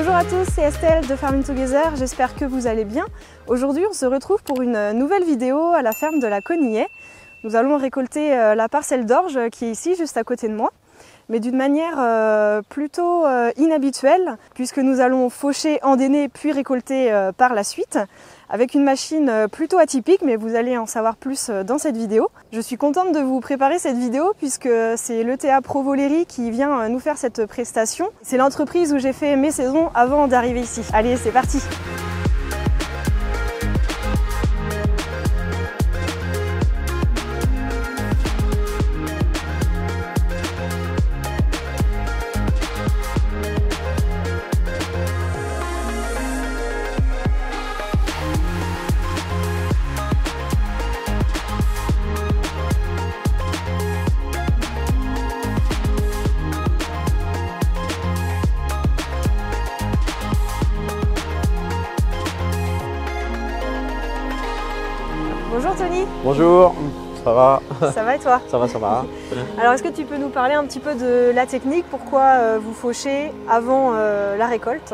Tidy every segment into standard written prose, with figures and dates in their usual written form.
Bonjour à tous, c'est Estelle de Farming Together, j'espère que vous allez bien. Aujourd'hui on se retrouve pour une nouvelle vidéo à la ferme de la Conillet. Nous allons récolter la parcelle d'orge qui est ici juste à côté de moi, mais d'une manière plutôt inhabituelle puisque nous allons faucher, endéner puis récolter par la suite avec une machine plutôt atypique, mais vous allez en savoir plus dans cette vidéo. Je suis contente de vous préparer cette vidéo puisque c'est l'ETA Provolery qui vient nous faire cette prestation. C'est l'entreprise où j'ai fait mes saisons avant d'arriver ici. Allez, c'est parti! Bonjour Tony. Bonjour, ça va? Ça va et toi? Ça va, ça va. Alors est-ce que tu peux nous parler un petit peu de la technique? Pourquoi vous fauchez avant la récolte?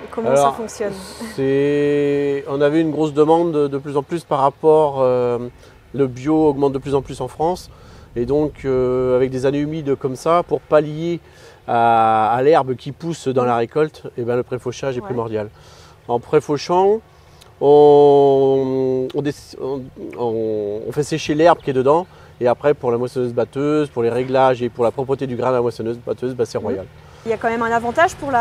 Et comment ça fonctionne? On avait une grosse demande de plus en plus par rapport, le bio augmente de plus en plus en France. Et donc avec des années humides comme ça, pour pallier à l'herbe qui pousse dans la récolte, et ben, le préfauchage est primordial. En préfauchant, on fait sécher l'herbe qui est dedans et après pour la moissonneuse batteuse, pour les réglages et pour la propreté du grain de la moissonneuse batteuse, bah, c'est royal. Il y a quand même un avantage pour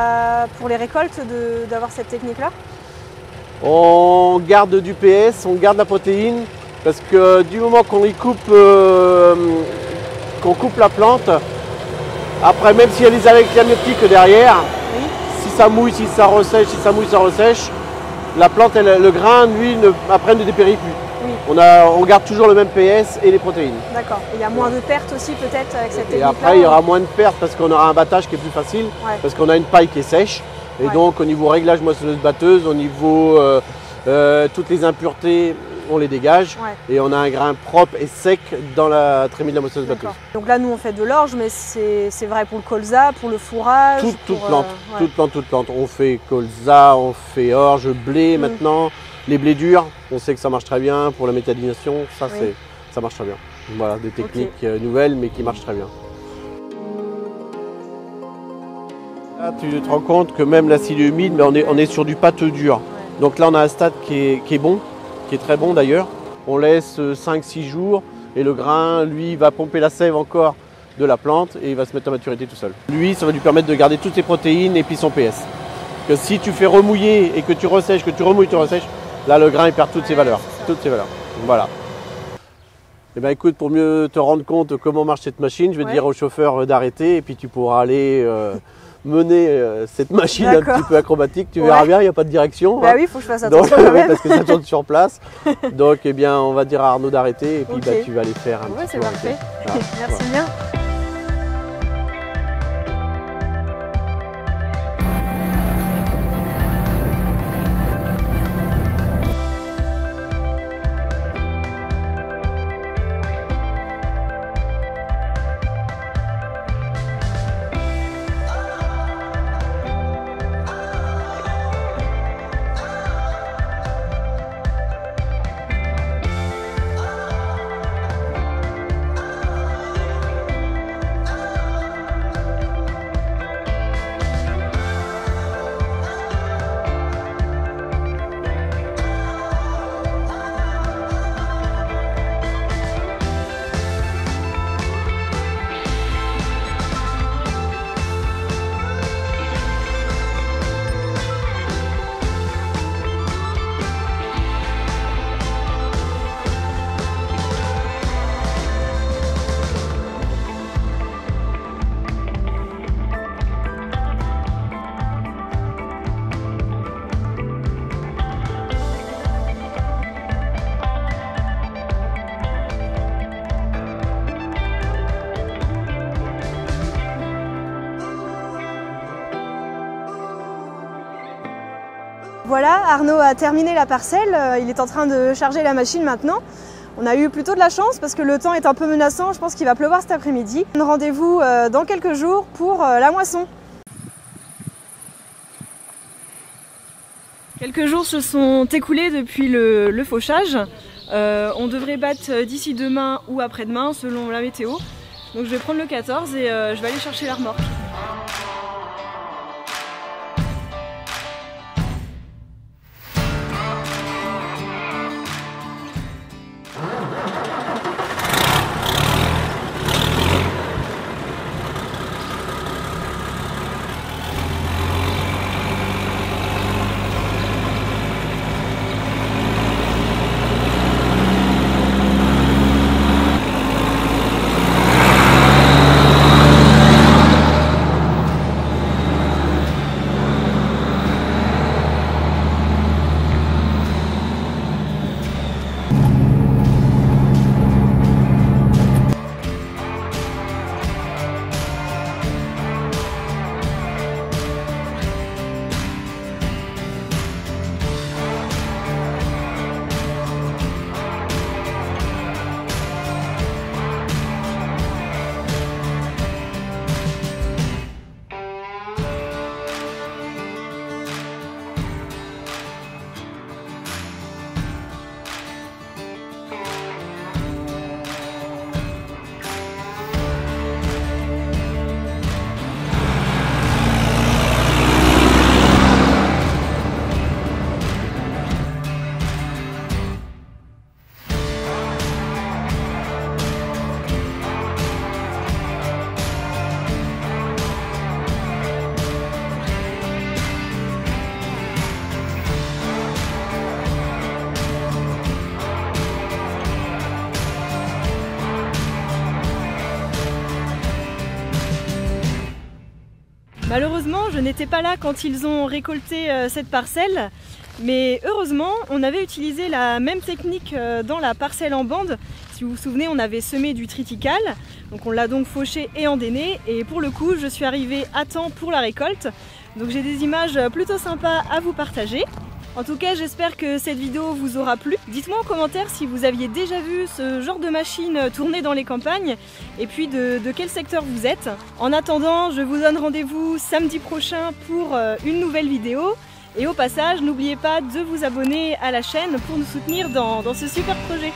les récoltes d'avoir cette technique-là? On garde du PS, on garde la protéine parce que du moment qu'on coupe la plante, après même s'il y a les abiotiques derrière, si ça mouille, si ça ressèche, si ça mouille, ça ressèche, la plante, le grain, lui, après ne dépérit plus. Oui. On garde toujours le même PS et les protéines. D'accord. Il y a moins de pertes aussi peut-être avec cette technique-là? Et après, il y aura moins de pertes parce qu'on aura un battage qui est plus facile, parce qu'on a une paille qui est sèche. Et donc, au niveau réglage moissonneuse-batteuse, au niveau toutes les impuretés, on les dégage. Et on a un grain propre et sec dans la trémie de la moissonneuse-batteuse. Donc là, nous, on fait de l'orge, mais c'est vrai pour le colza, pour le fourrage? Toute plante. On fait colza, on fait orge, blé maintenant. Les blés durs, on sait que ça marche très bien pour la méthanisation. Ça marche très bien. Voilà, des techniques nouvelles, mais qui marchent très bien. Là, tu te rends compte que même l'acide humide, mais on est sur du pâteux dur. Donc là, on a un stade qui est bon, qui est très bon d'ailleurs. On laisse 5-6 jours et le grain, lui, va pomper la sève encore de la plante et il va se mettre à maturité tout seul. Lui, ça va lui permettre de garder toutes ses protéines et puis son PS. Que si tu fais remouiller et que tu ressèches, que tu remouilles, tu ressèches, là, le grain, il perd toutes ses valeurs. Toutes ses valeurs. Voilà. Eh bien, écoute, pour mieux te rendre compte de comment marche cette machine, je vais dire au chauffeur d'arrêter et puis tu pourras aller mener cette machine un petit peu acrobatique. Tu verras bien, il n'y a pas de direction. Bah oui, il faut que je fasse attention quand même. Parce que ça tourne sur place. Donc, eh bien, on va dire à Arnaud d'arrêter et puis bah, tu vas aller faire un petit peu. C'est parfait. Merci bien. Voilà, Arnaud a terminé la parcelle, il est en train de charger la machine maintenant. On a eu plutôt de la chance parce que le temps est un peu menaçant, je pense qu'il va pleuvoir cet après-midi. Rendez-vous dans quelques jours pour la moisson. Quelques jours se sont écoulés depuis le fauchage. On devrait battre d'ici demain ou après-demain selon la météo. Donc je vais prendre le 14 et je vais aller chercher la remorque. Malheureusement, je n'étais pas là quand ils ont récolté cette parcelle, mais heureusement, on avait utilisé la même technique dans la parcelle en bande. Si vous vous souvenez, on avait semé du triticale, donc on l'a donc fauché et endainé, et pour le coup, je suis arrivée à temps pour la récolte. Donc j'ai des images plutôt sympas à vous partager. En tout cas, j'espère que cette vidéo vous aura plu. Dites-moi en commentaire si vous aviez déjà vu ce genre de machine tourner dans les campagnes et puis de quel secteur vous êtes. En attendant, je vous donne rendez-vous samedi prochain pour une nouvelle vidéo. Et au passage, n'oubliez pas de vous abonner à la chaîne pour nous soutenir dans ce super projet.